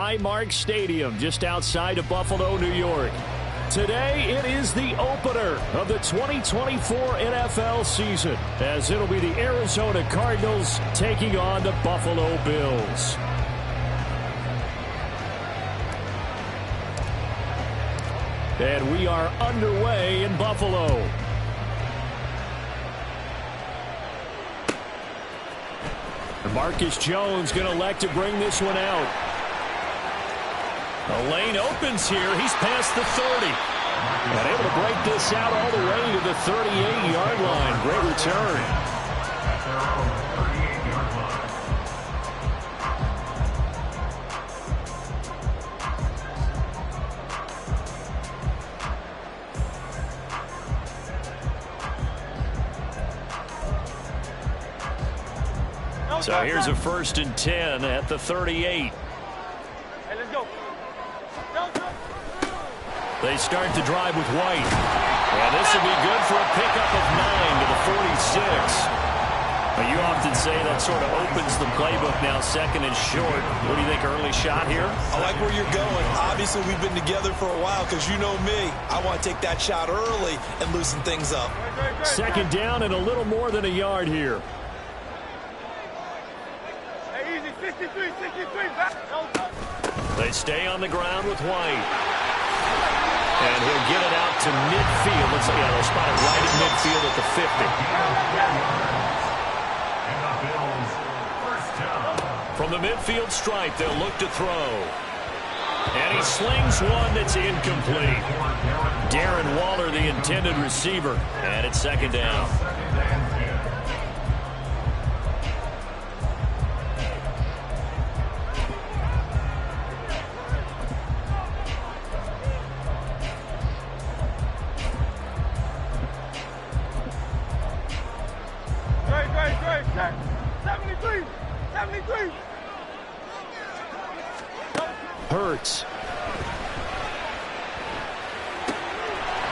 Highmark Stadium just outside of Buffalo, New York. Today, it is the opener of the 2024 NFL season, as it'll be the Arizona Cardinals taking on the Buffalo Bills. And we are underway in Buffalo. Marcus Jones going to elect to bring this one out. The lane opens here. He's past the 30. And able to break this out all the way to the 38-yard line. Great return. So here's a 1st and 10 at the 38. Hey, let's go. They start the drive with White. And this will be good for a pickup of 9 to the 46. But you often say that sort of opens the playbook now, 2nd and short. What do you think, early shot here? I like where you're going. Obviously, we've been together for a while because you know me. I want to take that shot early and loosen things up. 2nd down and a little more than a yard here. They stay on the ground with White. And he'll get it out to midfield. Let's see, they'll spot it right at midfield at the 50. From the midfield stripe, they'll look to throw. And he slings one that's incomplete. Darren Waller, the intended receiver. And it's 2nd down. Hurts.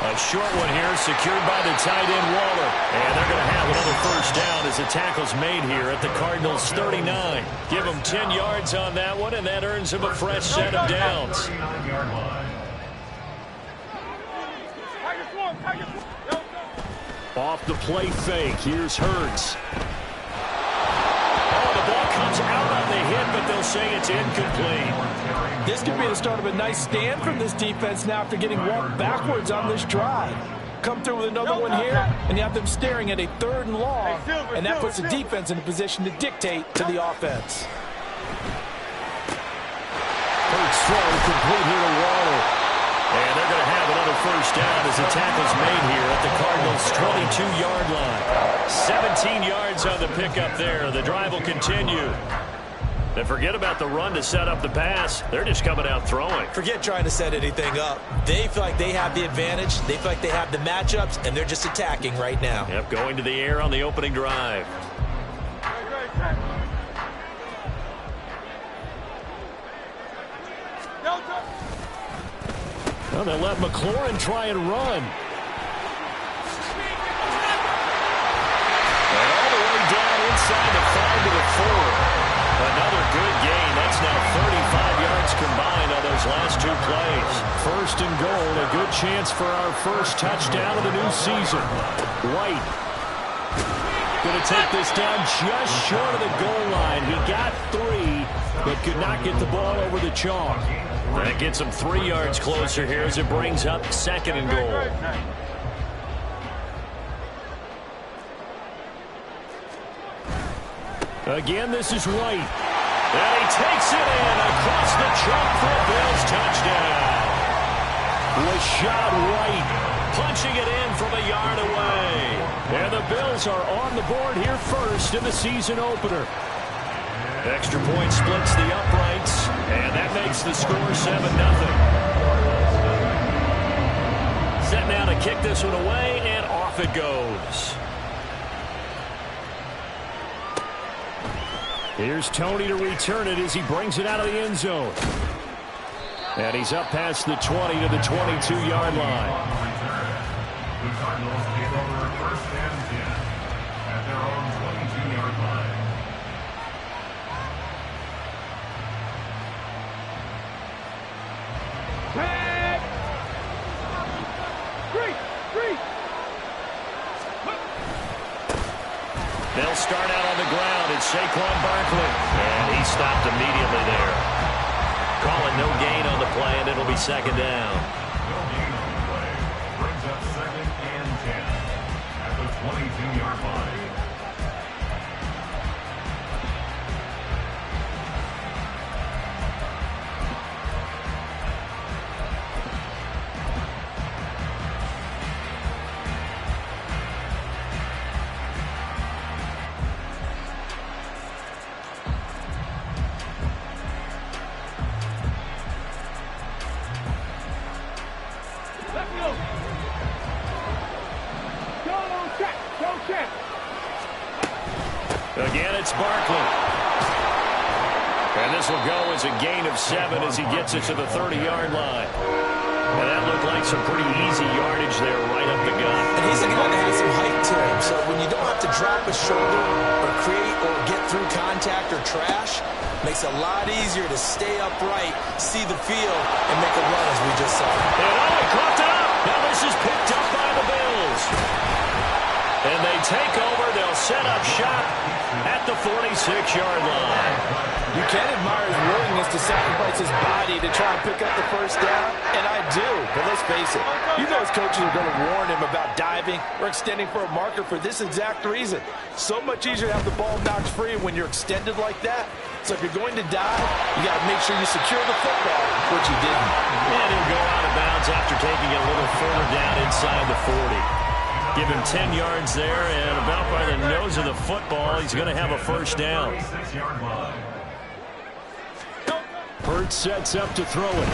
A short one here, secured by the tight end Waller. And they're going to have another 1st down as the tackle's made here at the Cardinals' 39. Give them 10 yards on that one, and that earns them a fresh set of downs. Off the play fake, here's Hurts. Oh, the ball comes out on the hit, but they'll say it's incomplete. This could be the start of a nice stand from this defense now after getting walked backwards on this drive. Come through with another one here, and you have them staring at a 3rd and long, and that puts the defense in a position to dictate to the offense. Hurts throw complete here to Waller. And they're going to have another 1st down as the tackle's made here at the Cardinals' 22-yard line. 17 yards on the pickup there. The drive will continue. And forget about the run to set up the pass. They're just coming out throwing. Forget trying to set anything up. They feel like they have the advantage. They feel like they have the matchups, and they're just attacking right now. Yep, going to the air on the opening drive. Well, they let McLaurin try and run. And all the way down inside the 5 to the 4. Another good gain. That's now 35 yards combined on those last 2 plays. 1st and goal, a good chance for our first touchdown of the new season. White going to take this down just short of the goal line. He got 3, but could not get the ball over the chalk. That gets him 3 yards closer here as it brings up 2nd and goal. Again, this is White. And he takes it in across the chalk for a Bills touchdown. Rashad White punching it in from a yard away. And the Bills are on the board here first in the season opener. Extra point splits the uprights, and that makes the score 7-0. Set now to kick this one away, and off it goes. Here's Tony to return it as he brings it out of the end zone. And he's up past the 20 to the 22-yard line. The Cardinals take over 1st and 10 at their own 22-yard line. They'll start out on the ground. It's Saquon Barkley. And he stopped immediately there. Calling no gain on the play, and it'll be second down. No gain on the play. Brings up 2nd and 10 at the 22-yard line. Again, it's Barkley. And this will go as a gain of 7 as he gets it to the 30-yard line. And that looked like some pretty easy yardage there right up the gut. And he's a guy that has some height to him. So when you don't have to drop a shoulder or create or get through contact or trash, makes it a lot easier to stay upright, see the field, and make a run as we just saw. And he caught it up. Now this is picked up by the Bills. And they take over. They'll set up shop at the 46-yard line. You can admire his willingness to sacrifice his body to try and pick up the first down, and I do. But let's face it, you know his coaches are going to warn him about diving or extending for a marker for this exact reason. So much easier to have the ball knocked free when you're extended like that. So if you're going to dive, you got to make sure you secure the football, which he didn't. And he'll go out of bounds after taking it a little further down inside the 40. Give him 10 yards there, and about by the nose of the football, he's going to have a first down. Hurts sets up to throw it.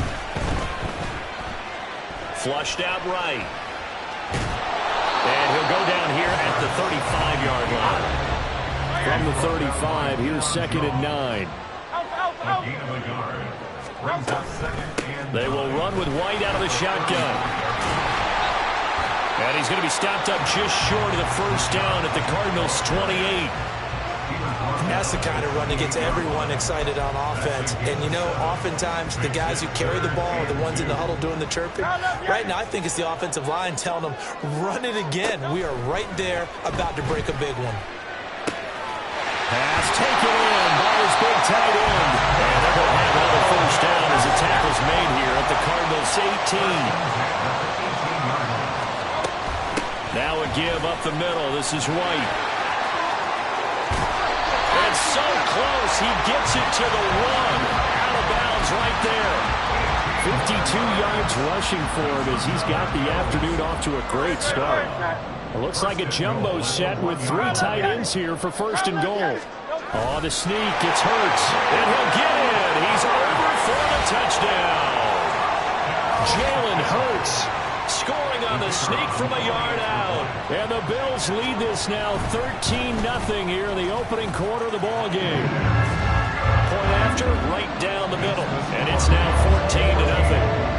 Flushed out right. And he'll go down here at the 35-yard line. From the 35, here's 2nd and 9. They will run with White out of the shotgun. And he's going to be stopped up just short of the first down at the Cardinals' 28. That's the kind of run that gets everyone excited on offense. And, you know, oftentimes the guys who carry the ball are the ones in the huddle doing the chirping. Right now, I think it's the offensive line telling them, run it again. We are right there about to break a big one. Pass taken in by his big tight end. And they're going to have another first down as the tackle's made here at the Cardinals' 18. Now a give up the middle. This is White. And so close. He gets it to the 1. Out of bounds right there. 52 yards rushing for him as he's got the afternoon off to a great start. It looks like a jumbo set with 3 tight ends here for 1st and goal. Oh, the sneak. It's Hurts. And he'll get in. He's over for the touchdown. Jalen Hurts scoring on the sneak from a yard out. And the Bills lead this now 13-0 here in the opening quarter of the ball game. Point after, right down the middle. And it's now 14-0.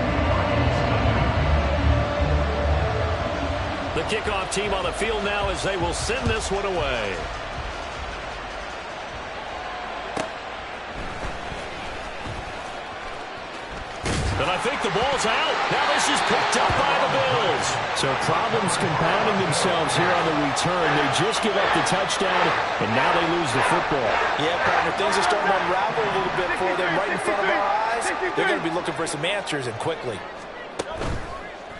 The kickoff team on the field now as they will send this one away. And I think the ball's out. Now this is picked up by the Bills. So problems compounding themselves here on the return. They just give up the touchdown, and now they lose the football. Yeah, partner, things are starting to unravel a little bit for them right in front of our eyes. They're going to be looking for some answers, and quickly.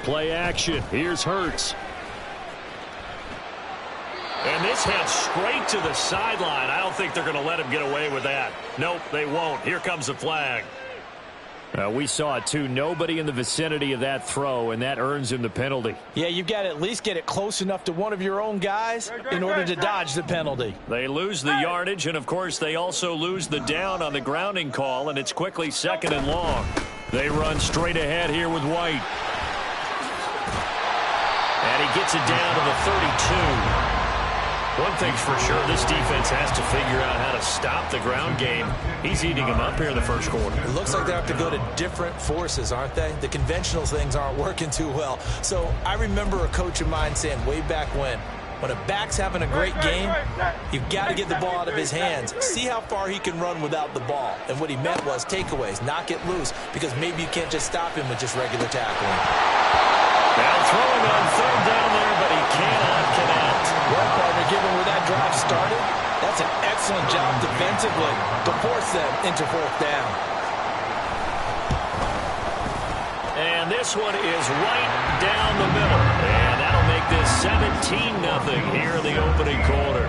Play action. Here's Hurts. And this heads straight to the sideline. I don't think they're going to let him get away with that. Nope, they won't. Here comes the flag. We saw it, too. Nobody in the vicinity of that throw, and that earns him the penalty. Yeah, you've got to at least get it close enough to one of your own guys in order to dodge the penalty. They lose the yardage, and, of course, they also lose the down on the grounding call, and it's quickly 2nd and long. They run straight ahead here with White. And he gets it down to the 32. One thing's for sure, this defense has to figure out how to stop the ground game. He's eating them up here in the first quarter. It looks like they have to go to different forces, aren't they? The conventional things aren't working too well. So I remember a coach of mine saying way back when, When a back's having a great game, you've got to get the ball out of his hands. See how far he can run without the ball. And what he meant was takeaways, knock it loose, because maybe you can't just stop him with just regular tackling. Now throwing on third down there, but he cannot connect. Well, partner, given where that drive started, that's an excellent job defensively to force them into fourth down. And this one is right down the middle. And that'll make this 17-0 here in the opening quarter.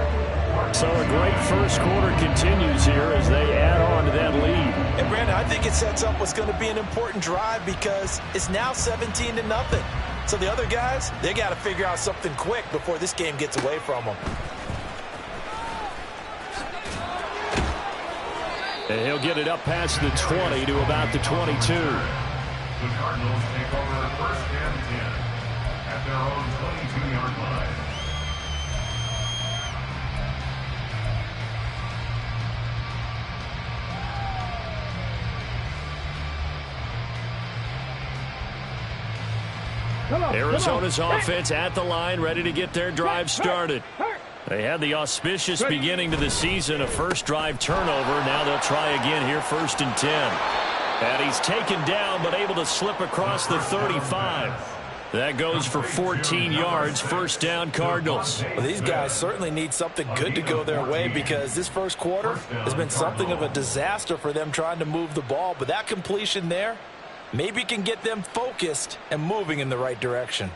So a great first quarter continues here as they add on to that lead. And Brandon, I think it sets up what's going to be an important drive because it's now 17-0. So the other guys, they got to figure out something quick before this game gets away from them. And he'll get it up past the 20 to about the 22. The Cardinals take over first and 10 at their own 22-yard line. Arizona's offense at the line, ready to get their drive started. They had the auspicious beginning to the season, a first drive turnover. Now they'll try again here, first and 10. And he's taken down, but able to slip across the 35. That goes for 14 yards, first down Cardinals. Well, these guys certainly need something good to go their way because this first quarter has been something of a disaster for them trying to move the ball. But that completion there maybe can get them focused and moving in the right direction.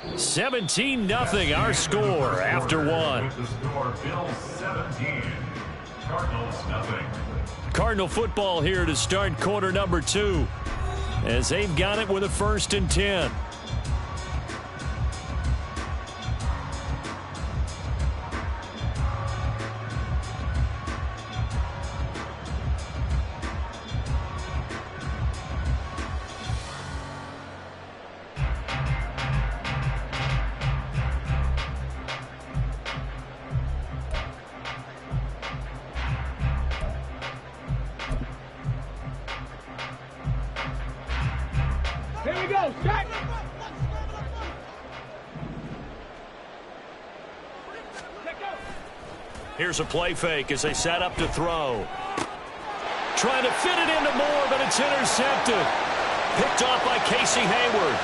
$17-0 our score after one. With the score, Bills 17, Cardinals nothing. Cardinal football here to start quarter number 2 as they've got it with a first and 10. Here we go, set! Here's a play fake as they set up to throw. Trying to fit it into Moore, but it's intercepted. Picked off by Casey Hayward.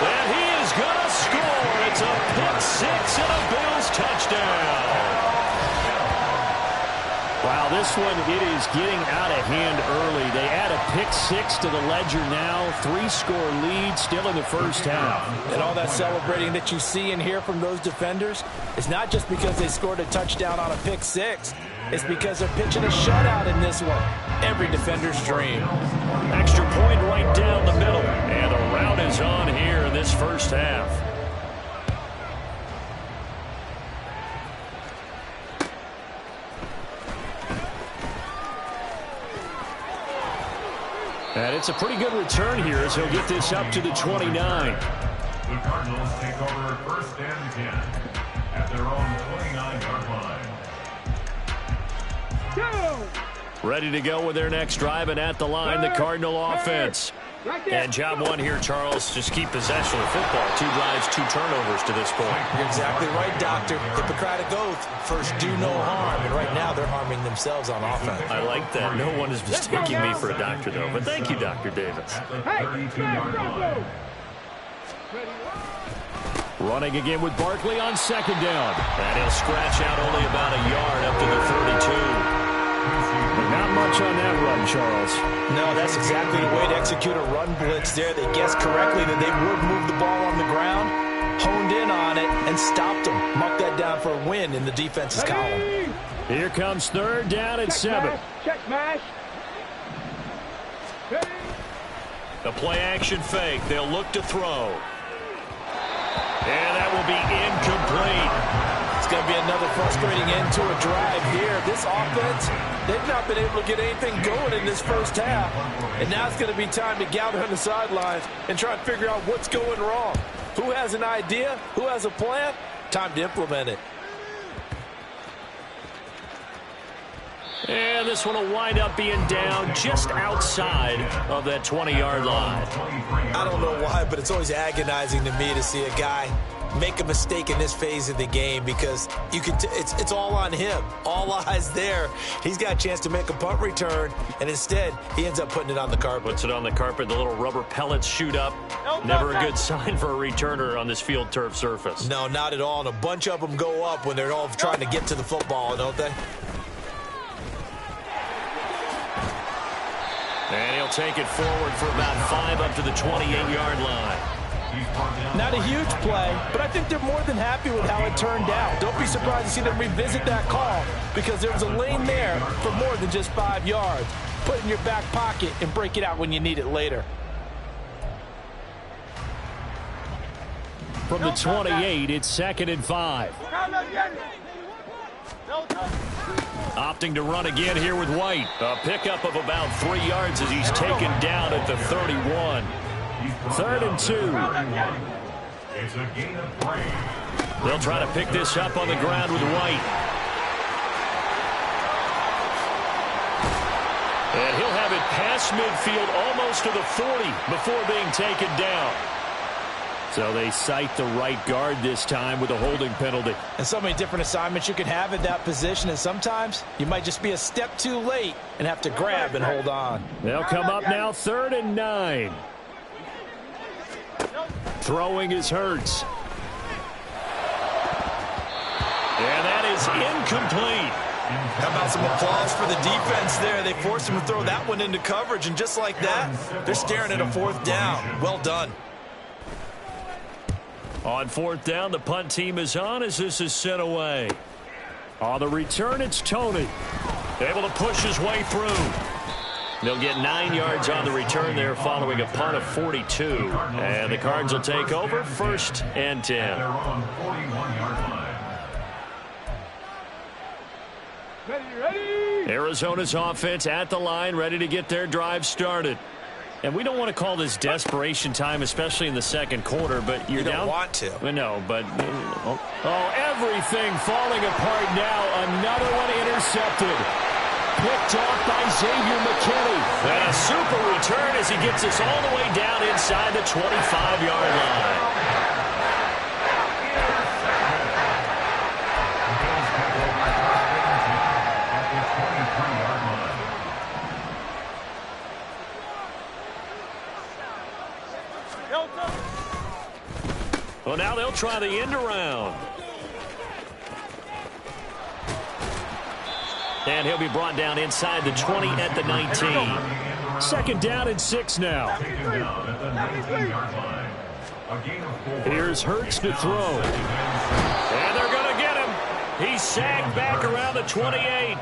And he is going to score. It's a pick six and a Bills touchdown. Wow, this one, it is getting out of hand early. They add a pick six to the ledger now. 3-score lead still in the first half. And all that celebrating that you see and hear from those defenders is not just because they scored a touchdown on a pick six. It's because they're pitching a shutout in this one. Every defender's dream. Extra point right down the middle. And a rout is on here in this first half. And it's a pretty good return here as he'll get this up to the 29. The Cardinals take over first and 10 at their own 29-yard line. Ready to go with their next drive, and at the line, the Cardinal offense. And job one here, Charles, just keep possession of the football. 2 drives, 2 turnovers to this point. You're exactly right, Doctor. Hippocratic oath, first do no harm. And right now they're harming themselves on offense. I like that. No one is mistaking me for a doctor, though. But thank you, Dr. Davis. At the 32-yard line. Running again with Barkley on second down. And he'll scratch out only about a yard up to the 32. But not much on that run, Charles. No, that's exactly the way to execute a run blitz there. They guessed correctly that they would move the ball on the ground, honed in on it, and stopped them. Mark that down for a win in the defense's column. Here comes third down and 7. Check mash. The play action fake. They'll look to throw. And that will be incomplete. It's going to be another frustrating end to a drive here. This offense, they've not been able to get anything going in this first half. And now it's going to be time to gather on the sidelines and try and figure out what's going wrong. Who has an idea? Who has a plan? Time to implement it. And this one will wind up being down just outside of that 20-yard line. I don't know why, but it's always agonizing to me to see a guy make a mistake in this phase of the game because you can it's all on him. All eyes there. He's got a chance to make a punt return, and instead he ends up putting it on the carpet. Puts it on the carpet. The little rubber pellets shoot up. Never a good sign for a returner on this field turf surface. No, not at all. And a bunch of them go up when they're all trying to get to the football, don't they? And he'll take it forward for about 5 up to the 28-yard line. Not a huge play, but I think they're more than happy with how it turned out. Don't be surprised to see them revisit that call because there was a lane there for more than just 5 yards. Put it in your back pocket and break it out when you need it later. From the 28, it's 2nd and 5. Opting to run again here with White. A pickup of about 3 yards as he's taken down at the 31. 3rd and 2. It's a gain of 3. They'll try to pick this up on the ground with White. And he'll have it past midfield almost to the 40 before being taken down. So they cite the right guard this time with a holding penalty. And so many different assignments you can have at that position, and sometimes you might just be a step too late and have to grab and hold on. They'll come up now 3rd and 9. Throwing is Hurts. And that is incomplete. How about some applause for the defense there? They forced him to throw that one into coverage, and just like that, they're staring at a 4th down. Well done. On 4th down, the punt team is on as this is sent away. On the return, it's Tony. Able to push his way through. They'll get 9 yards on the return there following a punt of 42. And the Cards will take over 1st and 10. They're on 41-yard line. Ready? Arizona's offense at the line, ready to get their drive started. And we don't want to call this desperation time, especially in the 2nd quarter, but you're You don't down. want to. No, but everything falling apart now. Another one intercepted. Picked off by Xavier McKinney. And a super return as he gets us all the way down inside the 25-yard line. Well, now they'll try the end around. And he'll be brought down inside the 20 at the 19. 2nd down and 6 now. Here's Hurts to throw. And they're going to get him. He's sagged back around the 28.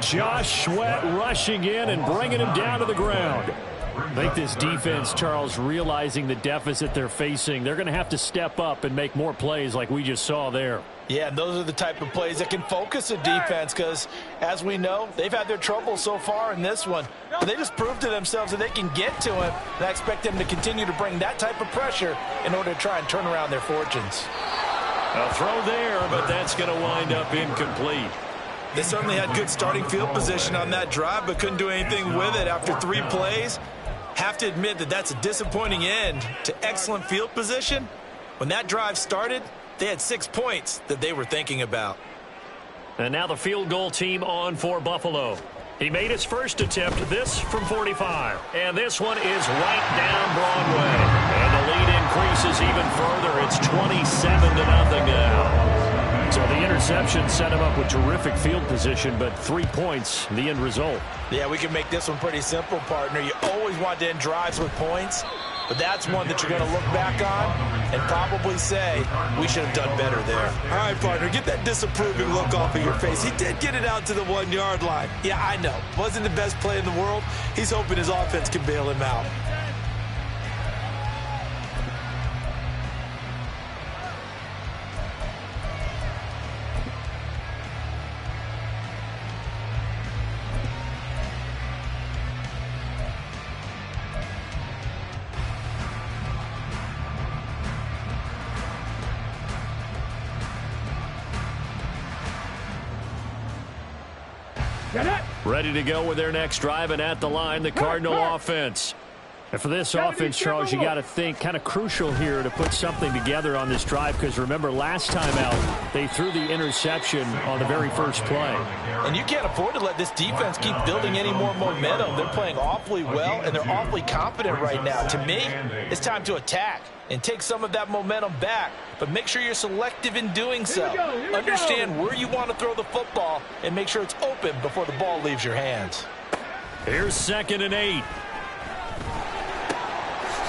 Josh Sweat rushing in and bringing him down to the ground. I think this defense, Charles, realizing the deficit they're facing, they're going to have to step up and make more plays like we just saw there. Yeah, and those are the type of plays that can focus a defense because, as we know, they've had their trouble so far in this one. But they just proved to themselves that they can get to him, and I expect them to continue to bring that type of pressure in order to try and turn around their fortunes. A throw there, but that's going to wind up incomplete. They certainly had good starting field position on that drive, but couldn't do anything with it after 3 plays. Have to admit that that's a disappointing end to excellent field position. When that drive started, they had 6 points that they were thinking about. And now the field goal team on for Buffalo. He made his first attempt, this from 45. And this one is right down Broadway. And the lead increases even further. It's 27-0 now. So the interception set him up with terrific field position, but 3 points, the end result. Yeah, we can make this one pretty simple, partner. You always want to end drives with points, but that's one that you're going to look back on and probably say, we should have done better there. All right, partner, get that disapproving look off of your face. He did get it out to the 1-yard line. Yeah, I know. Wasn't the best play in the world. He's hoping his offense can bail him out. Ready to go with their next drive, and at the line, the Cardinal offense. And for this offense, Charles, you got to think kind of crucial here to put something together on this drive, because remember last time out they threw the interception on the very first play. And you can't afford to let this defense keep building any more momentum. They're playing awfully well, and they're awfully confident right now. To me, it's time to attack and take some of that momentum back, but make sure you're selective in doing so. Understand where you want to throw the football and make sure it's open before the ball leaves your hands. Here's 2nd and 8.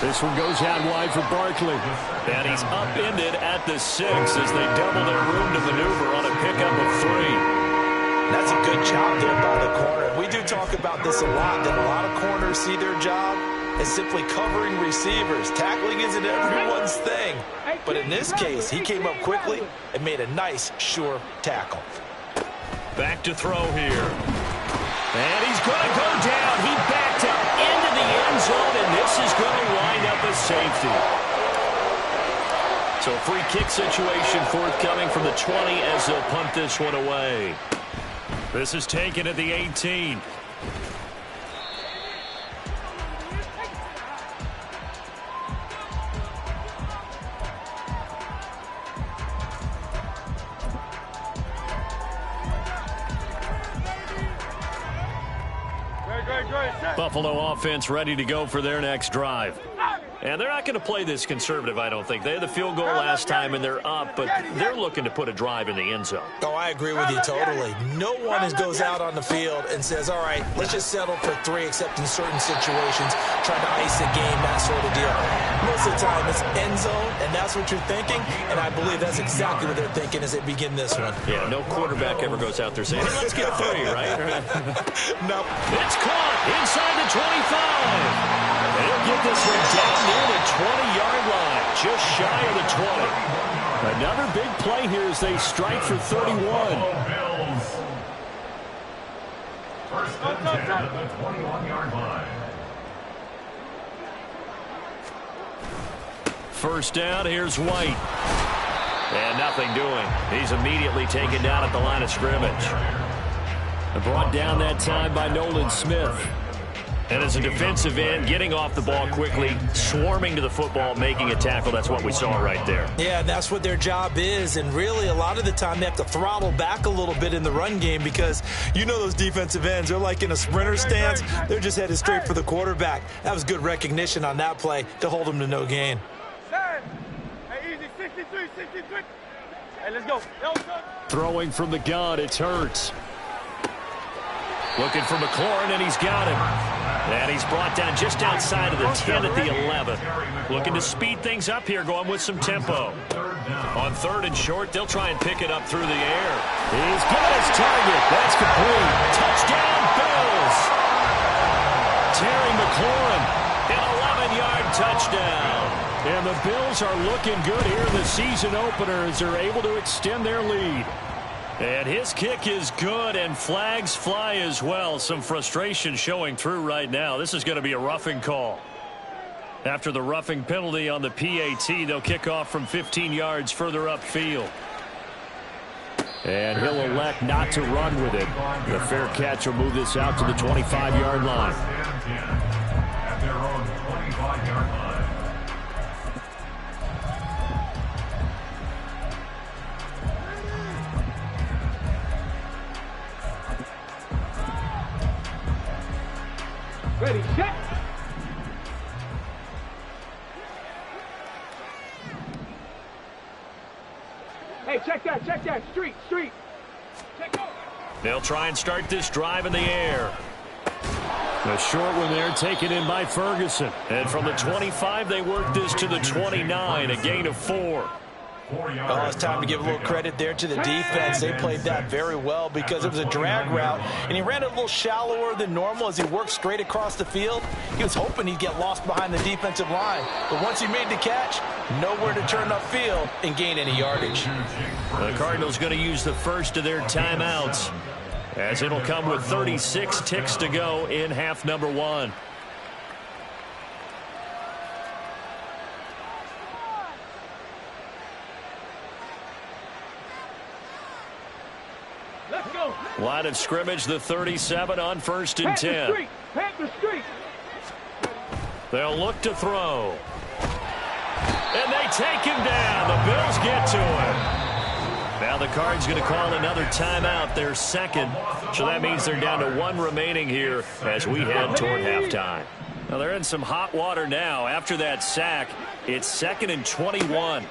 This one goes out wide for Barkley. And he's upended at the 6 as they double their room to maneuver on a pickup of 3. That's a good job there by the corner. We do talk about this a lot, that a lot of corners see their job as simply covering receivers. Tackling isn't everyone's thing. But in this case, he came up quickly and made a nice, sure tackle. Back to throw here. And he's going to go down. He backed up into the end zone, and this is going to wind up a safety. So a free kick situation forthcoming from the 20 as they'll punt this one away. This is taken at the 18. Buffalo offense ready to go for their next drive. And they're not going to play this conservative, I don't think. They had the field goal last time, and they're up, but they're looking to put a drive in the end zone. Oh, I agree with you totally. No one goes out on the field and says, all right, let's just settle for 3, except in certain situations, trying to ice a game, that sort of deal. Most of the time, it's end zone, and that's what you're thinking, and I believe that's exactly what they're thinking as they begin this one. Yeah, no quarterback ever goes out there saying, hey, let's get 3, right? No. It's caught inside the 25. They'll get this one down near the 20-yard line, just shy of the 20. Another big play here as they strike for 31. First and 10 at the 21-yard line. First down, here's White. And nothing doing. He's immediately taken down at the line of scrimmage. Brought down that time by Nolan Smith. And as a defensive end, getting off the ball quickly, swarming to the football, making a tackle, that's what we saw right there. Yeah, that's what their job is, and really a lot of the time they have to throttle back a little bit in the run game because you know those defensive ends, they're like in a sprinter stance, they're just headed straight for the quarterback. That was good recognition on that play to hold them to no gain. Hey, easy, 63, 63. Hey, let's go. Throwing from the gun, it's Hurts. Looking for McLaurin, and he's got him. And he's brought down just outside of the 10 at the 11. Looking to speed things up here, going with some tempo. On 3rd and short, they'll try and pick it up through the air. He's got his target. That's complete. Touchdown, Bills. Terry McLaurin, an 11-yard touchdown. And the Bills are looking good here in the season opener as they're able to extend their lead. And his kick is good, and flags fly as well. Some frustration showing through right now. This is going to be a roughing call. After the roughing penalty on the PAT, they'll kick off from 15 yards further upfield. And he'll elect not to run with it. The fair catch will move this out to the 25-yard line. At their own 25-yard line. Ready, set. Hey, check that. Street. Check out. They'll try and start this drive in the air. The short one there taken in by Ferguson. And from the 25, they work this to the 29, a gain of 4. Oh, it's time to give a little credit there to the defense. They played that very well because it was a drag route, and he ran a little shallower than normal as he worked straight across the field. He was hoping he'd get lost behind the defensive line, but once he made the catch, nowhere to turn upfield and gain any yardage. The Cardinals going to use the first of their timeouts, as it'll come with 36 ticks to go in half number 1. Let's go. Line of scrimmage, the 37 on 1st and 10. They'll look to throw. And they take him down. The Bills get to him. Now the Cards going to call another timeout, their second. So that means they're down to 1 remaining here as we head toward halftime. Now they're in some hot water now. After that sack, it's 2nd and 21.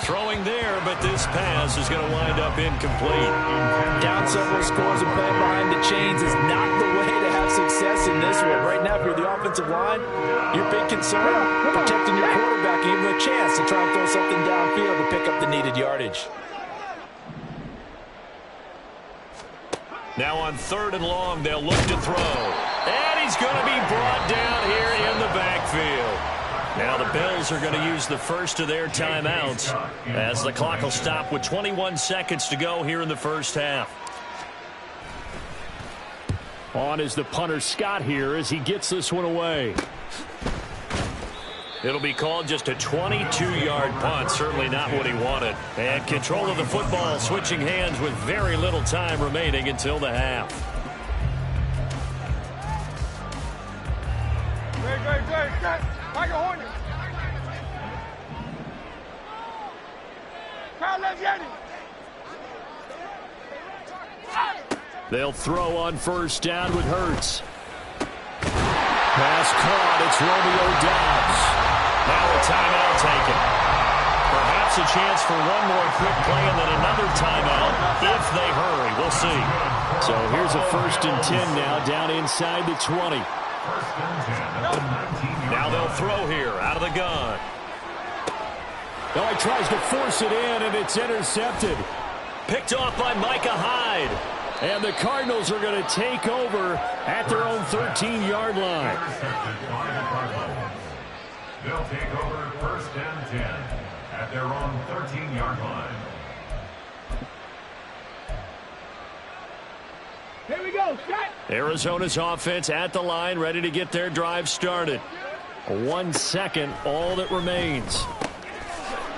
Throwing there, but this pass is going to wind up incomplete. Down several scores and playing behind the chains is not the way to have success in this one. Right now, if you're the offensive line, your big concern, protecting your quarterback and giving him a chance to try and throw something downfield to pick up the needed yardage. Now on 3rd and long, they'll look to throw. And he's going to be brought down here in the backfield. Now the Bills are going to use the first of their timeouts as the clock will stop with 21 seconds to go here in the first half. On is the punter Scott here as he gets this one away. It'll be called just a 22-yard punt. Certainly not what he wanted. And control of the football switching hands with very little time remaining until the half. Great. Like a hornet. They'll throw on 1st down with Hurts. Pass caught. It's Romeo Doubs. Now a timeout taken. Perhaps a chance for one more quick play and then another timeout if they hurry. We'll see. So here's a 1st and 10 now down inside the 20. Now they'll throw here out of the gun. Oh, he tries to force it in, and it's intercepted. Picked off by Micah Hyde. And the Cardinals are going to take over at their own 13-yard line. They'll take over 1st and 10 at their own 13-yard line. Here we go, Scott. Arizona's offense at the line, ready to get their drive started. 1 second, all that remains.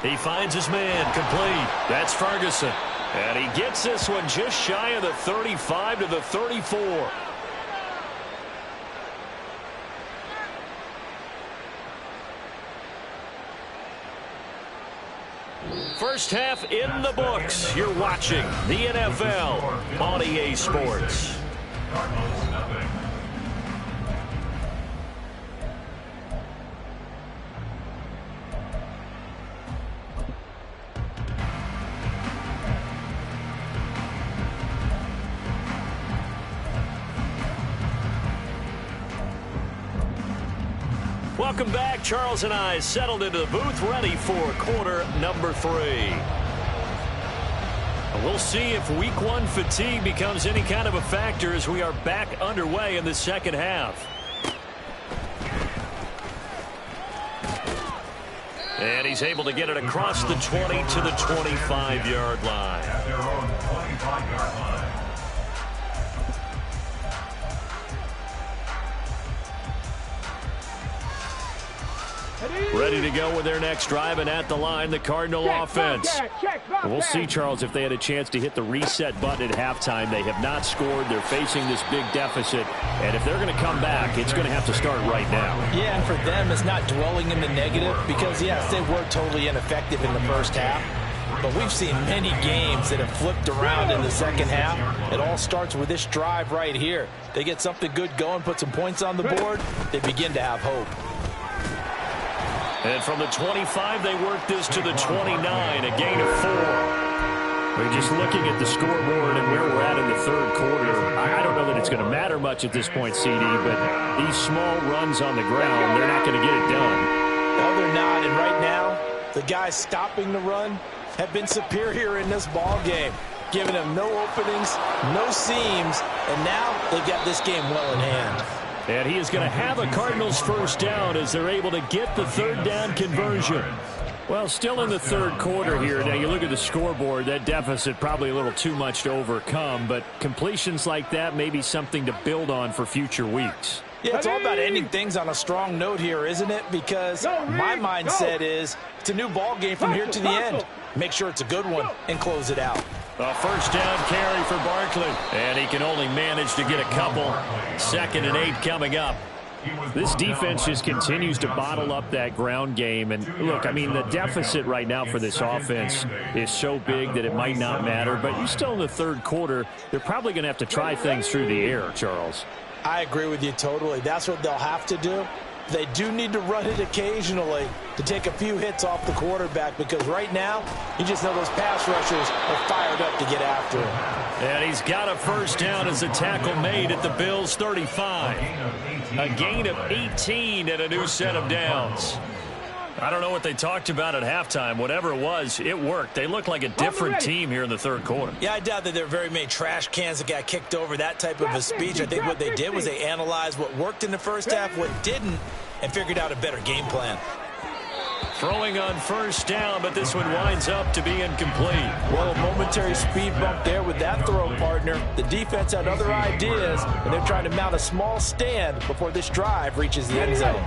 He finds his man, complete. That's Ferguson. And he gets this one just shy of the 35 to the 34. First half in the books. You're watching the NFL on EA Sports. Cardinals, nothing. Welcome back. Charles and I settled into the booth ready for quarter number 3. We'll see if week 1 fatigue becomes any kind of a factor as we are back underway in the second half. And he's able to get it across the 20 to the 25-yard line. At their own 25-yard line. Ready to go with their next drive, and at the line, the Cardinal offense. We'll see, Charles, if they had a chance to hit the reset button at halftime. They have not scored. They're facing this big deficit, and if they're going to come back, it's going to have to start right now. Yeah, and for them, it's not dwelling in the negative because, yes, they were totally ineffective in the first half. But we've seen many games that have flipped around in the second half. It all starts with this drive right here. They get something good going, put some points on the board, they begin to have hope. And from the 25, they work this to the 29, a gain of 4. We're just looking at the scoreboard and where we're at in the third quarter. I don't know that it's going to matter much at this point, CD, but these small runs on the ground, they're not going to get it done. No, they're not. And right now, the guys stopping the run have been superior in this ball game, giving them no openings, no seams, and now they've got this game well in hand. And he is going to have a Cardinals first down as they're able to get the third down conversion. Well, still in the third quarter here. Now, you look at the scoreboard, that deficit probably a little too much to overcome, but completions like that may be something to build on for future weeks. Yeah, it's all about ending things on a strong note here, isn't it? Because my mindset is it's a new ball game from here to the end. make sure it's a good one, and close it out. A first down carry for Barkley. And he can only manage to get a couple. 2nd and 8 coming up. This defense just continues to bottle up that ground game. And, look, I mean, the deficit right now for this offense is so big that it might not matter. But you're still in the third quarter. They're probably going to have to try things through the air, Charles. I agree with you totally. That's what they'll have to do. They do need to run it occasionally to take a few hits off the quarterback, because right now, you just know those pass rushers are fired up to get after him. And he's got a first down as a tackle made at the Bills' 35. A gain of 18 and a new set of downs. I don't know what they talked about at halftime. Whatever it was, it worked. They look like a different team here in the third quarter. Yeah, I doubt that there are very many trash cans that got kicked over, that type of a speech. I think what they did was they analyzed what worked in the first half, what didn't, and figured out a better game plan. Throwing on first down, but this one winds up to be incomplete. Well, a momentary speed bump there with that throw, partner. The defense had other ideas, and they're trying to mount a small stand before this drive reaches the end zone.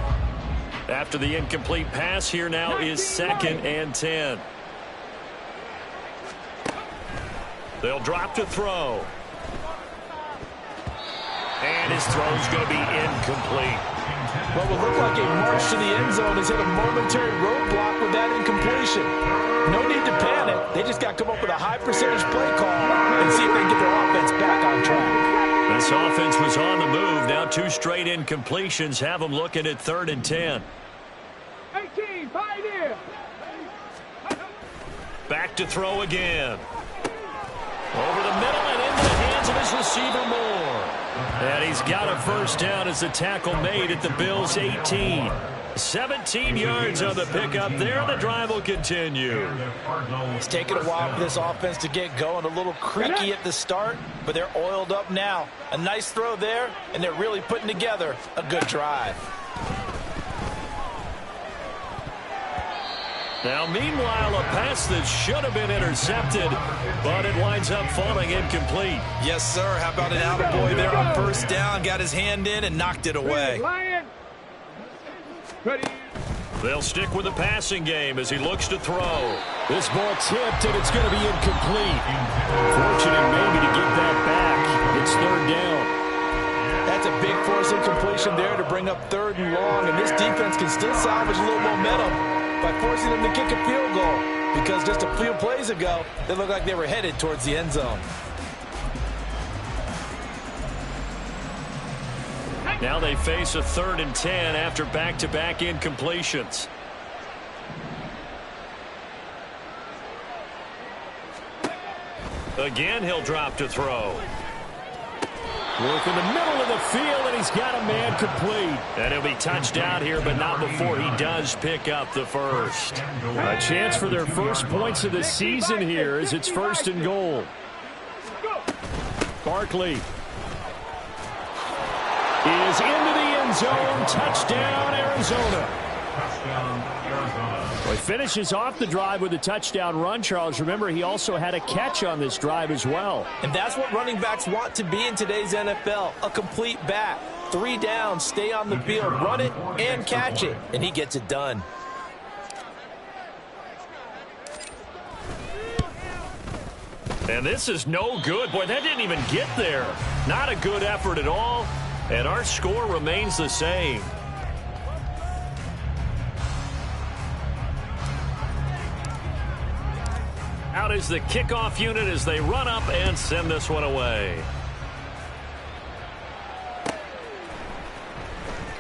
After the incomplete pass, here now is 2nd and 10. They'll drop to throw. And his throw's going to be incomplete. What will look like a march to the end zone has hit a momentary roadblock with that incompletion. No need to panic. They just got to come up with a high percentage play call and see if they can get their offense back on track. This offense was on the move. Now 2 straight incompletions have them looking at 3rd and 10. 18, Pioneer. Back to throw again. Over the middle and into the hands of his receiver Moore. And he's got a first down as the tackle made at the Bills' 18. 17 yards on the pickup there. The drive will continue. It's taken a while for this offense to get going. A little creaky at the start, but they're oiled up now. A nice throw there, and they're really putting together a good drive. Now, meanwhile, a pass that should have been intercepted, but it winds up falling incomplete. Yes, sir. How about an attaboy there on first down? Got his hand in and knocked it away. They'll stick with the passing game as he looks to throw. This ball tipped, and it's going to be incomplete. Fortunate maybe to get that back. It's 3rd down. That's a big force incompletion there to bring up 3rd and long, and this defense can still salvage a little momentum by forcing them to kick a field goal, because just a few plays ago, they looked like they were headed towards the end zone. Now they face a 3rd and 10 after back-to-back incompletions. Again, he'll drop to throw. Work in the middle of the field, and he's got a man complete. And he'll be touched down here, but not before he does pick up the first. A chance for their first points of the season here as it's 1st and goal. Barkley is into the end zone. Touchdown, Arizona. Well, he finishes off the drive with a touchdown run, Charles. Remember, he also had a catch on this drive as well. And that's what running backs want to be in today's NFL, a complete back. 3 downs, stay on the field, run it, and catch it. And he gets it done. And this is no good. Boy, that didn't even get there. Not a good effort at all. And our score remains the same. Out is the kickoff unit as they run up and send this one away.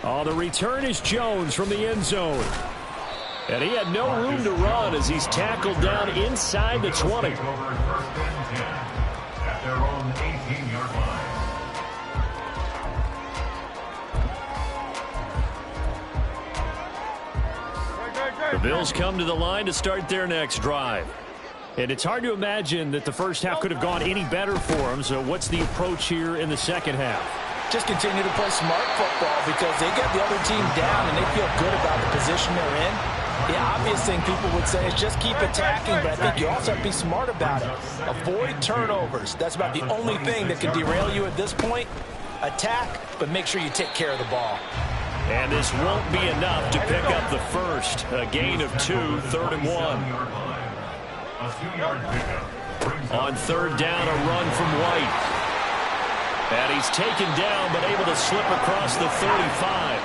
Oh, the return is Jones from the end zone. And he had no room to run as he's tackled down inside the 20. At their own 18-yard line. The Bills come to the line to start their next drive. And it's hard to imagine that the first half could have gone any better for them. So what's the approach here in the second half? Just continue to play smart football because they get the other team down and they feel good about the position they're in. The obvious thing people would say is just keep attacking, but I think you also have to be smart about it. Avoid turnovers. That's about the only thing that can derail you at this point. Attack, but make sure you take care of the ball. And this won't be enough to pick up the first. A gain of 2, 3rd and 1. A 2-yard pickup. On third down, a run from White. And he's taken down, but able to slip across the 35.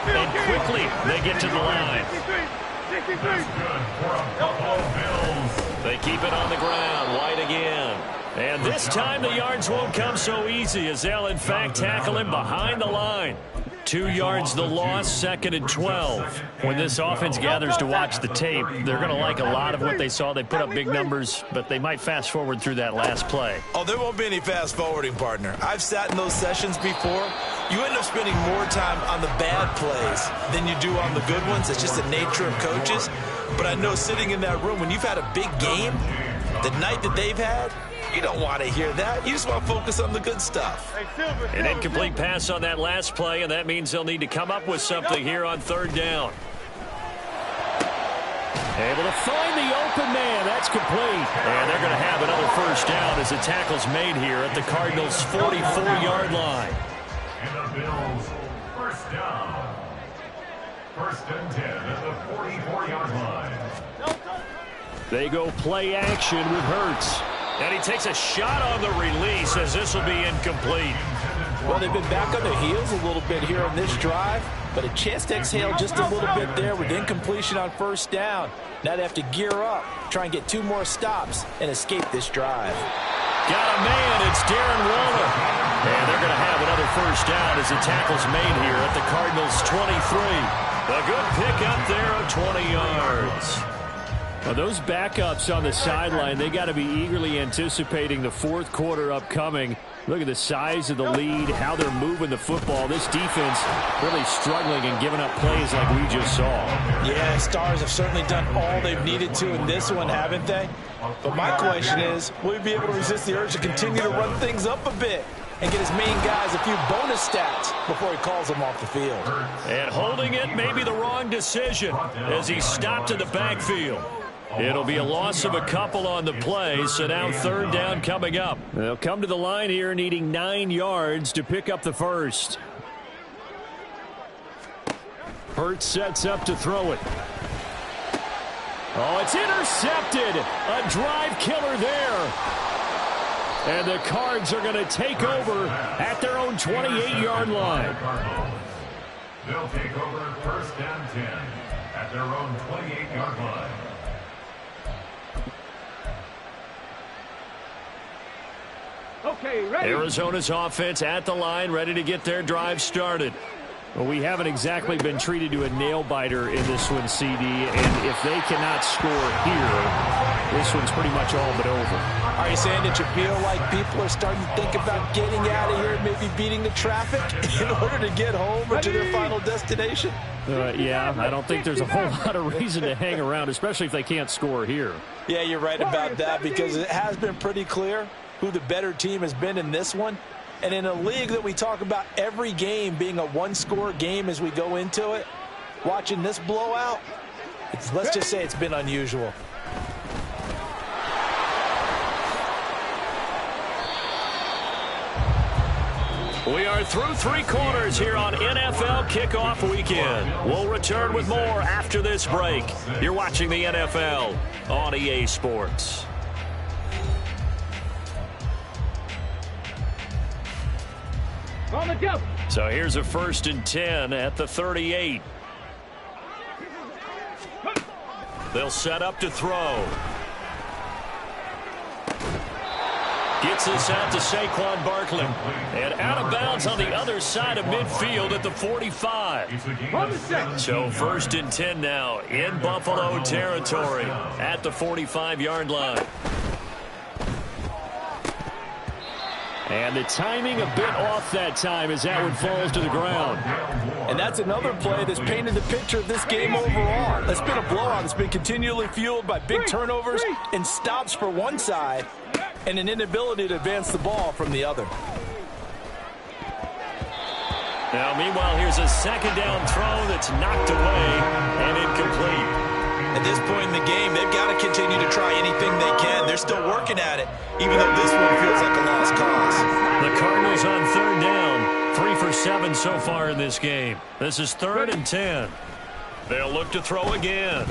And quickly, they get to the line. That's good for a Buffalo Bills. They keep it on the ground. White again. And this time the yards won't come so easy as they'll, in fact, tackle him behind the line. 2 yards the loss, 2nd and 12. When this offense gathers to watch the tape, they're going to like a lot of what they saw. They put up big numbers, but they might fast forward through that last play. Oh, there won't be any fast forwarding, partner. I've sat in those sessions before. You end up spending more time on the bad plays than you do on the good ones. It's just the nature of coaches. But I know sitting in that room, when you've had a big game, the night that they've had, you don't want to hear that. You just want to focus on the good stuff. An incomplete pass on that last play, and that means they'll need to come up with something here on third down. Able to find the open man. That's complete. And they're going to have another first down as the tackle's made here at the Cardinals' 44-yard line. And the Bills, first down. 1st and 10 at the 44-yard line. They go play action with Hurts. And he takes a shot on the release as this will be incomplete. Well, they've been back on their heels a little bit here on this drive, but a chance to exhale just a little bit there with incompletion on first down. Now they have to gear up, try and get 2 more stops, and escape this drive. Got a man. It's Darren Waller. And they're going to have another first down as the tackle's made here at the Cardinals' 23. A good pick up there of 20 yards. Well, those backups on the sideline, they got to be eagerly anticipating the fourth quarter upcoming. Look at the size of the lead, how they're moving the football. This defense really struggling and giving up plays like we just saw. Yeah, Stars have certainly done all they've needed to in this one, haven't they? But my question is, will he be able to resist the urge to continue to run things up a bit and get his main guys a few bonus stats before he calls them off the field? And holding it may be the wrong decision as he stopped in the backfield. It'll be a loss of a couple on the play, so now third down coming up. They'll come to the line here needing 9 yards to pick up the first. Hurts sets up to throw it. Oh, it's intercepted. A drive killer there. And the Cards are going to take over at their own 28-yard line. They'll take over 1st and 10 at their own 28-yard line. Okay, ready. Arizona's offense at the line, ready to get their drive started. Well, we haven't exactly been treated to a nail-biter in this one, CD, and if they cannot score here, this one's pretty much all but over. Are you saying that you feel like people are starting to think about getting out of here and maybe beating the traffic in order to get home or to their final destination? Yeah, I don't think there's a whole lot of reason to hang around, especially if they can't score here. Yeah, you're right about that because it has been pretty clear who the better team has been in this one. And in a league that we talk about every game being a one-score game as we go into it, watching this blowout, let's just say it's been unusual. We are through 3 quarters here on NFL Kickoff Weekend. We'll return with more after this break. You're watching the NFL on EA Sports. So here's a 1st and 10 at the 38. They'll set up to throw. Gets this out to Saquon Barkley. And out of bounds on the other side of midfield at the 45. So 1st and 10 now in Buffalo territory at the 45-yard line. And the timing a bit off that time as that one falls to the ground. And that's another play that's painted the picture of this game overall. It's been a blowout that's been continually fueled by big turnovers and stops for one side and an inability to advance the ball from the other. Now, meanwhile, here's a 2nd down throw that's knocked away and incomplete. At this point in the game, they've got to continue to try anything they can. They're still working at it, even though this one feels like a lost cause. The Cardinals on 3rd down, 3 for 7 so far in this game. This is 3rd and 10. They'll look to throw again.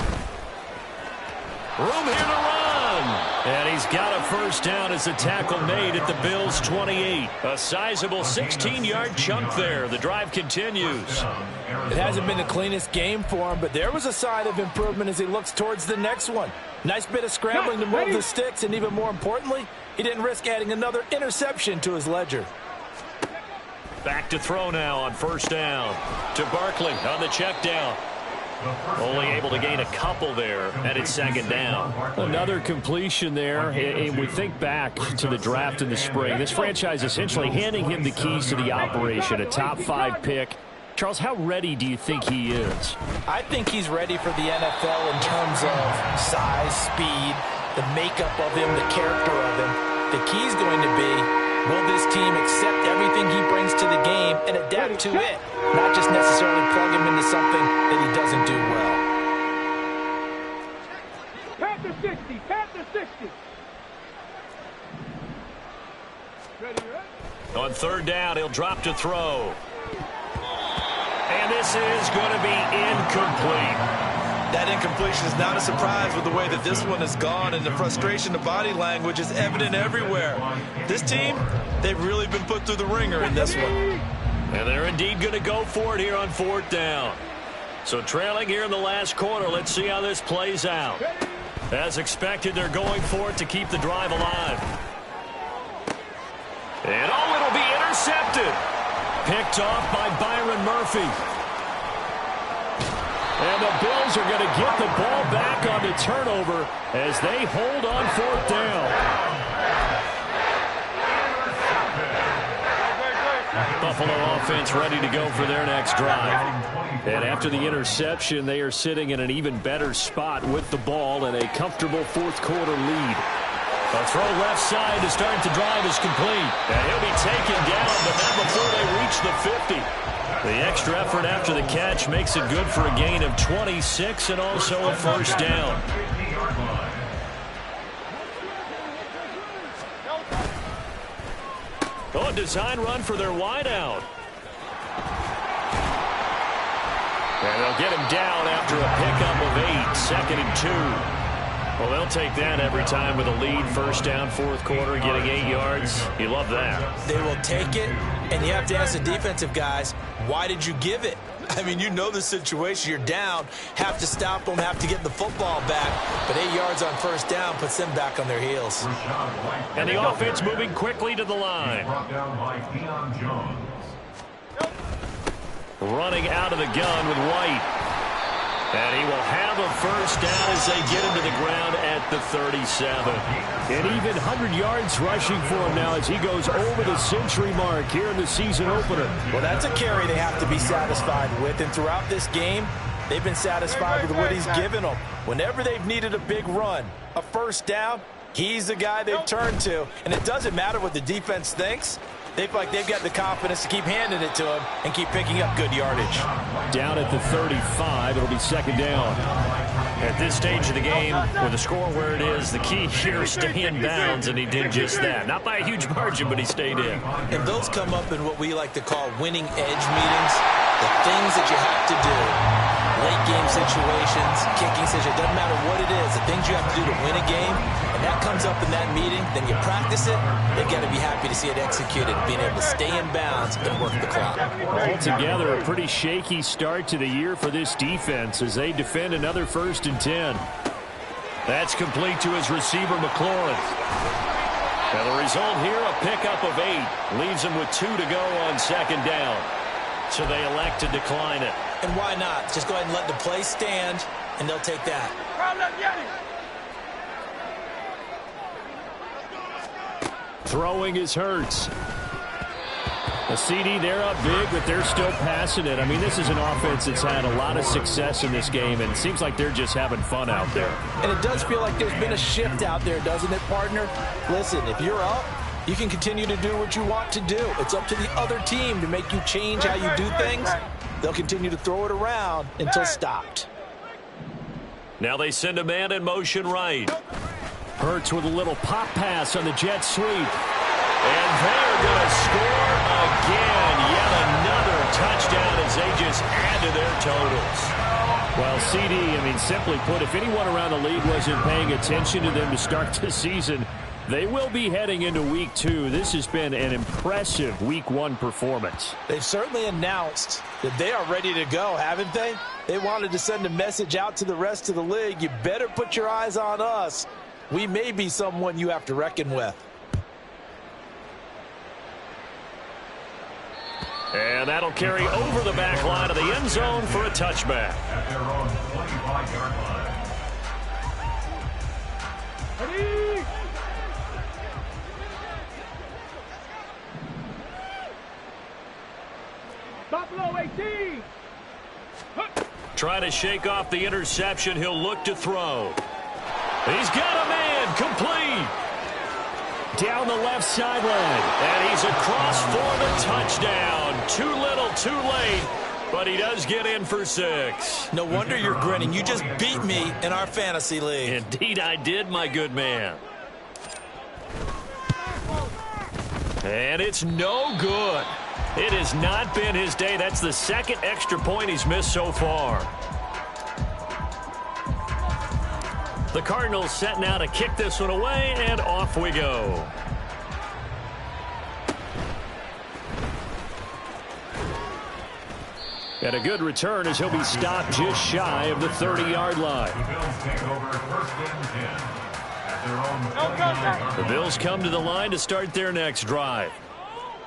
Room here to run. And he's got a first down as a tackle made at the Bills' 28. A sizable 16-yard chunk there. The drive continues. It hasn't been the cleanest game for him, but there was a sign of improvement as he looks towards the next one. Nice bit of scrambling to move the sticks, and even more importantly, he didn't risk adding another interception to his ledger. Back to throw now on first down. To Barkley on the check down. Only able to gain a couple there, and it's second down. Another completion there. And we think back to the draft in the spring. This franchise essentially handing him the keys to the operation, a top 5 pick. Charles, how ready do you think he is? I think he's ready for the NFL in terms of size, speed, the makeup of him, the character of him. The key is going to be, will this team accept everything he brings to the game and adapt to it? Not just necessarily plug him into something that he doesn't do well. Panther 60, Panther 60. Ready? On third down, he'll drop to throw. And this is going to be incomplete. That incompletion is not a surprise with the way that this one has gone, and the frustration, the body language is evident everywhere. This team, they've really been put through the ringer in this one. And they're indeed going to go for it here on fourth down. So trailing here in the last quarter, let's see how this plays out. As expected, they're going for it to keep the drive alive. And oh, it'll be intercepted. Picked off by Byron Murphy. And the Bills are going to get the ball back on the turnover as they hold on fourth down. Buffalo offense ready to go for their next drive. And after the interception, they are sitting in an even better spot with the ball and a comfortable fourth quarter lead. A throw left side to start the drive is complete. And he'll be taken down, but not before they reach the 50. The extra effort after the catch makes it good for a gain of 26 and also a first down. Oh, a design run for their wideout. And they'll get him down after a pickup of 8, 2nd and 2. Well, they'll take that every time with a lead. First down, fourth quarter, getting 8 yards. You love that. They will take it, and you have to ask the defensive guys, why did you give it? I mean, you know the situation. You're down, have to stop them, have to get the football back. But 8 yards on first down puts them back on their heels. And the offense moving quickly to the line. Running out of the gun with White. And he will have a first down as they get him to the ground at the 37. And even 100 yards rushing for him now as he goes over the century mark here in the season opener. Well, that's a carry they have to be satisfied with. And throughout this game, they've been satisfied with what he's given them. Whenever they've needed a big run, a first down, he's the guy they've turned to. And it doesn't matter what the defense thinks. They feel like they've got the confidence to keep handing it to him and keep picking up good yardage. Down at the 35, it'll be second down. At this stage of the game, with the score where it is, the key here is stay in bounds, and he did just that. Not by a huge margin, but he stayed in. And those come up in what we like to call winning edge meetings. The things that you have to do, late game situations, kicking situations, doesn't matter what it is, the things you have to do to win a game, and that comes up in that meeting, then you practice it, they've got to be happy to see it executed, being able to stay in bounds and work the clock. Altogether, a pretty shaky start to the year for this defense as they defend another 1st and 10. That's complete to his receiver, McLaurin. Now the result here, a pickup of 8. Leaves him with 2 to go on second down. So they elect to decline it. And why not? Just go ahead and let the play stand, and they'll take that. Throwing is Hurts. A CD, they're up big, but they're still passing it. I mean, this is an offense that's had a lot of success in this game, and it seems like they're just having fun out there. And it does feel like there's been a shift out there, doesn't it, partner? Listen, if you're up, you can continue to do what you want to do. It's up to the other team to make you change how you do things. They'll continue to throw it around until stopped. Now they send a man in motion right. Hurts with a little pop pass on the jet sweep. And they're going to score again. Yet another touchdown as they just add to their totals. Well, CD, I mean, simply put, if anyone around the league wasn't paying attention to them to start the season, they will be heading into Week 2. This has been an impressive Week 1 performance. They've certainly announced that they are ready to go, haven't they? They wanted to send a message out to the rest of the league. You better put your eyes on us. We may be someone you have to reckon with. And that'll carry over the back line of the end zone for a touchback. At their own 25-yard line. Ready? Buffalo 18. Trying to shake off the interception. He'll look to throw. He's got a man. Complete. Down the left sideline. And he's across for the touchdown. Too little, too late. But he does get in for 6. No wonder you're grinning. You just beat me in our fantasy league. Indeed I did, my good man. And it's no good. It has not been his day. That's the second extra point he's missed so far. The Cardinals set now to kick this one away, and off we go. And a good return as he'll be stopped just shy of the 30-yard line. The Bills take over 1st and 10 at their own 29-yard The Bills come to the line to start their next drive.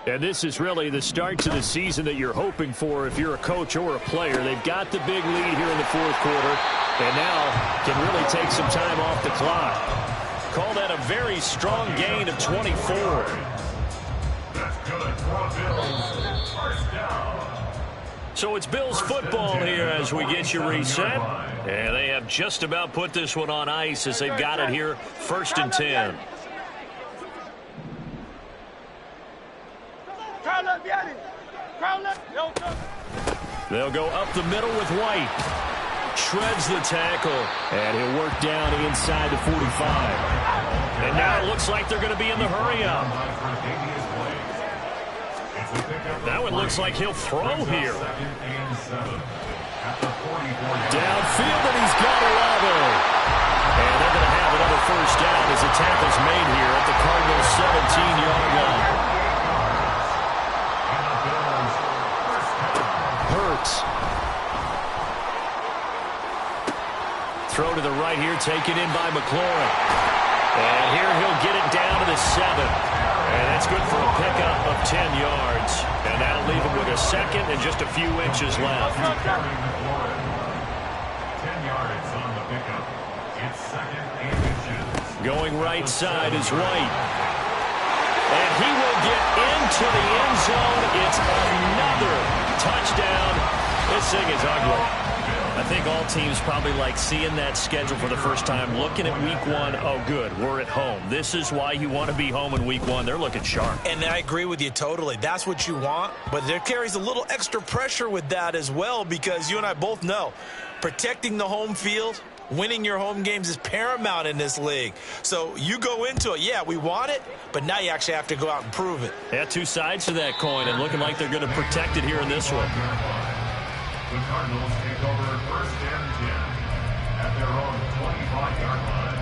And this is really the start to the season that you're hoping for if you're a coach or a player. They've got the big lead here in the 4th quarter, and now can really take some time off the clock. Call that a very strong gain of 24. That's good for Bills. 1st down. So it's Bills football here as we get you reset. And they have just about put this one on ice as they've got it here 1st and 10. They'll go up the middle with White. Shreds the tackle. And he'll work down inside the 45. And now it looks like they're going to be in the hurry-up. That one looks like he'll throw here. Downfield, and he's got Olave. And they're going to have another 1st down as the tackle's made here at the Cardinals' 17-yard line. Hurts. Throw to the right here, taken in by McLaurin. And here he'll get it down to the 7. And that's good for a pickup of 10 yards. And that'll leave him with a 2nd and just a few inches left. 10 yards on the pickup. It's 2nd and inches. Going right side is White. And he will get into the end zone. It's another touchdown. This thing is ugly. I think all teams probably like seeing that schedule for the first time, looking at Week 1. Oh, good, we're at home. This is why you want to be home in Week 1. They're looking sharp. And I agree with you totally. That's what you want. But there carries a little extra pressure with that as well, because you and I both know protecting the home field, winning your home games is paramount in this league. So you go into it, yeah, we want it, but now you actually have to go out and prove it. Yeah, 2 sides to that coin, and looking like they're going to protect it here in this one. The Cardinals take over 1st and 10 at their own 25-yard line.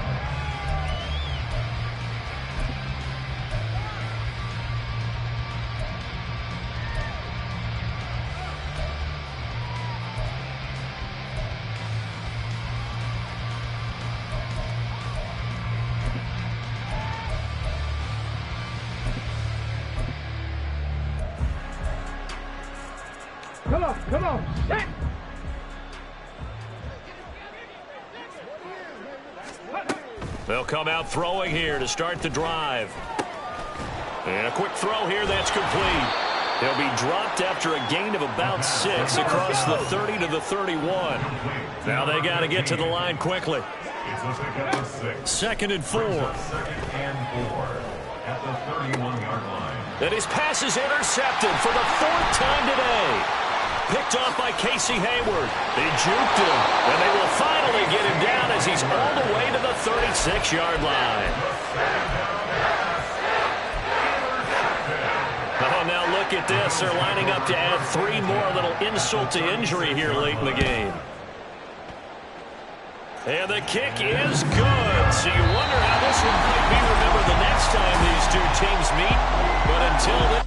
Come on. Hit. They'll come out throwing here to start the drive. And a quick throw here, that's complete. They'll be dropped after a gain of about 6 across the 30 to the 31. Now they got to get to the line quickly. It's a pickup of 6. 2nd and 4. 2nd and 4 at the 31-yard line. And his pass is intercepted for the 4th time today. Picked off by Casey Hayward. They juked him, and they will finally get him down as he's all the way to the 36-yard line. Oh, now look at this. They're lining up to add 3 more. A little insult to injury here late in the game. And the kick is good. So you wonder how this one might be remembered the next time these two teams meet. But until then,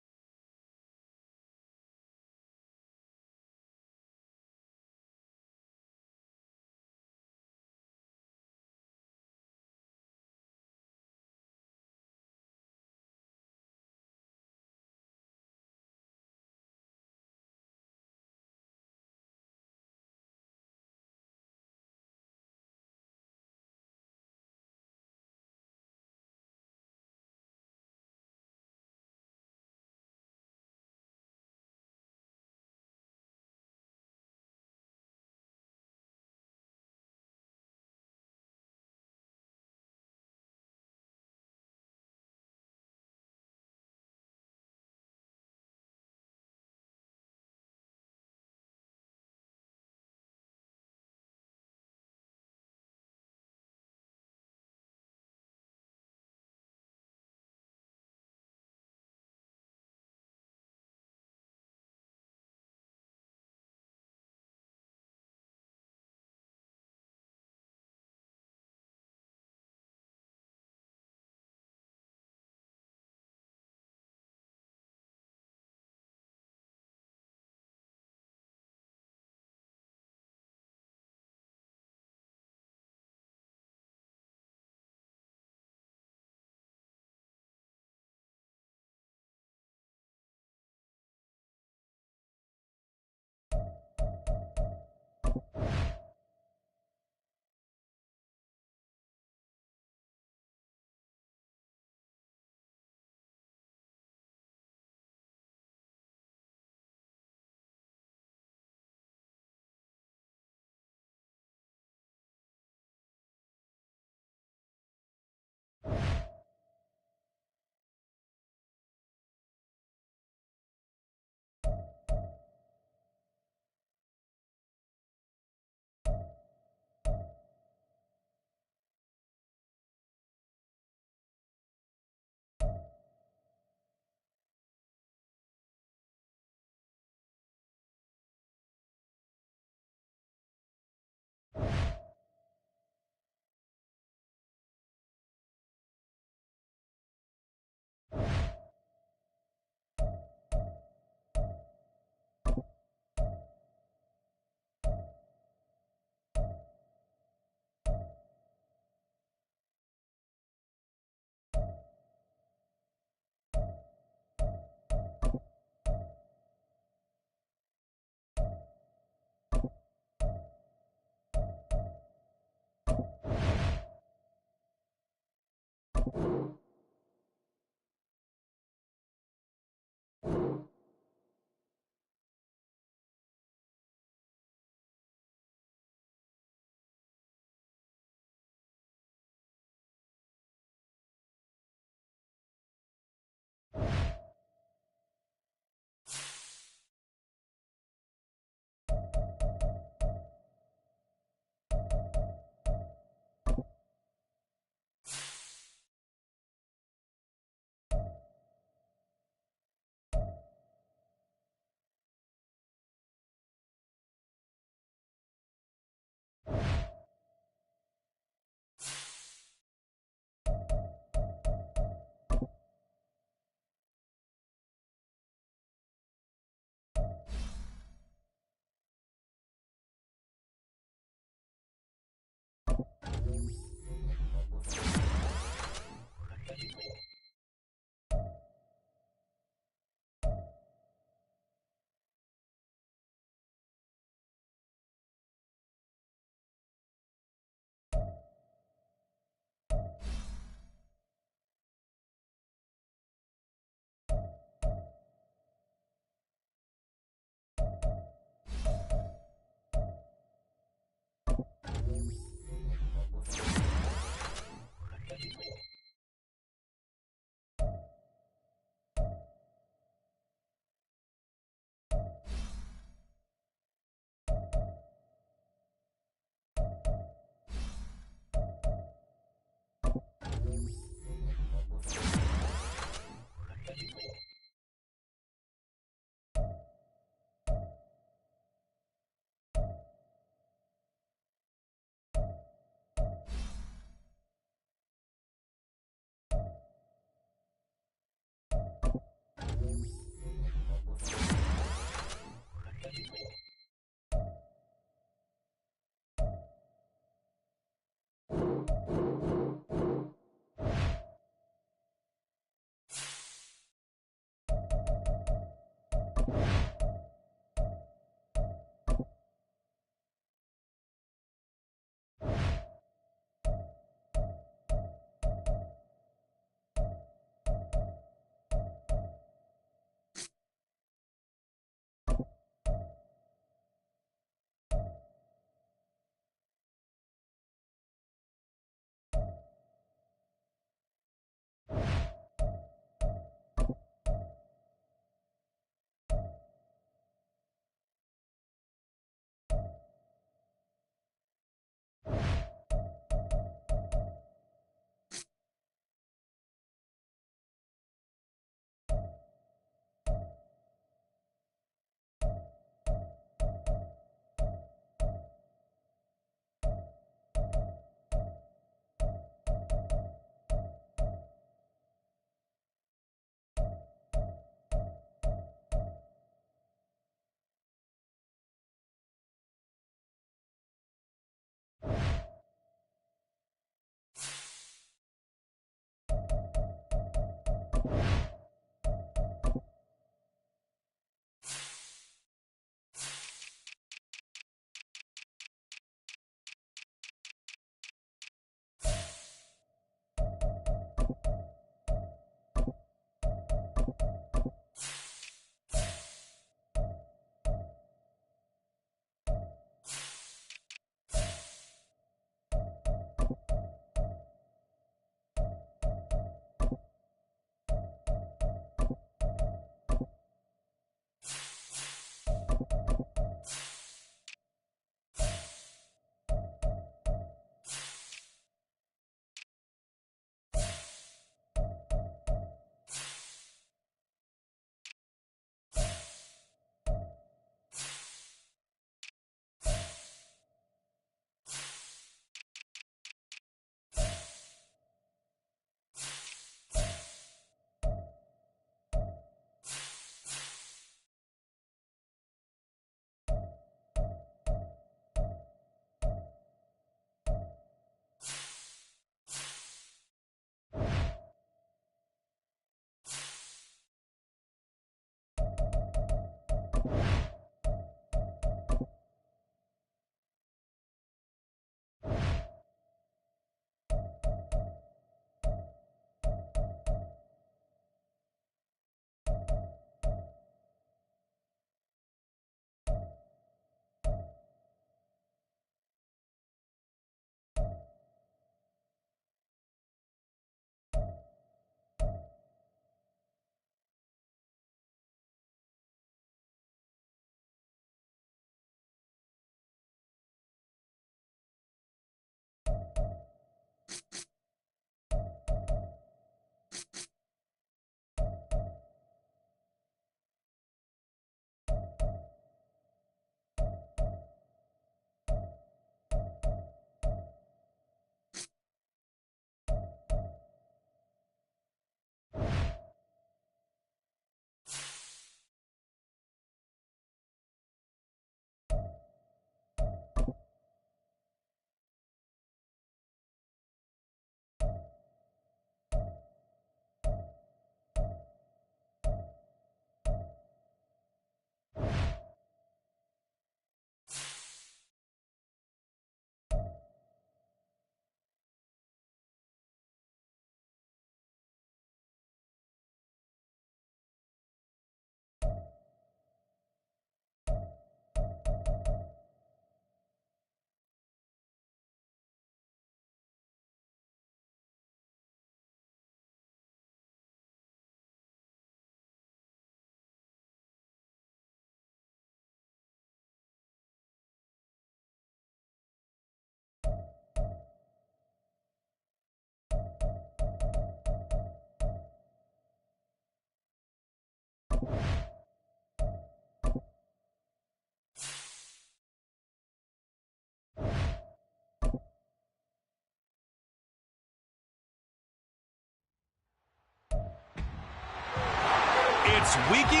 It's Week 11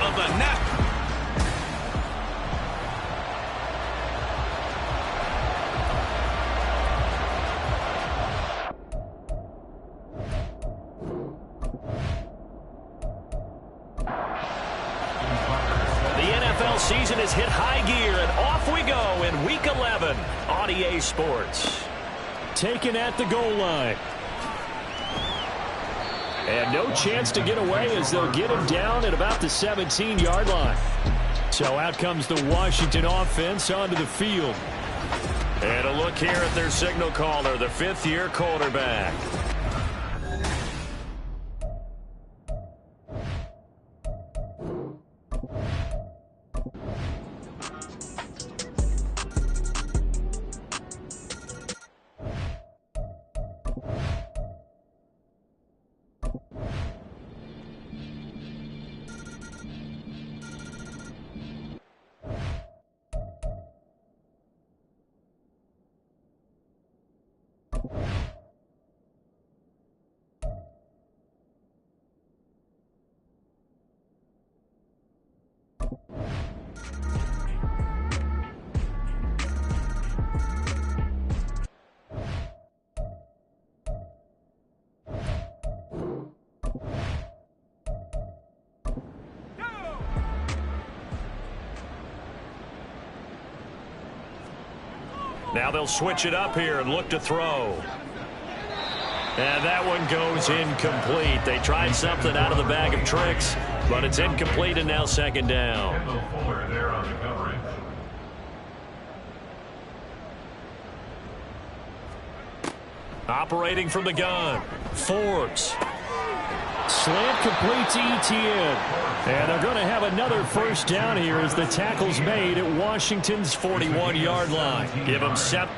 of the National. Season is hit high gear, and off we go in Week 11 on EA Sports. Taken at the goal line. And no chance to get away as they'll get him down at about the 17-yard line. So out comes the Washington offense onto the field. And a look here at their signal caller, the fifth-year quarterback. Now they'll switch it up here and look to throw. And that one goes incomplete. They tried something out of the bag of tricks, but it's incomplete and now second down. Operating from the gun, Forbes. Slant complete to Etienne. And they're going to have another first down here as the tackle's made at Washington's 41-yard line. Give them 7.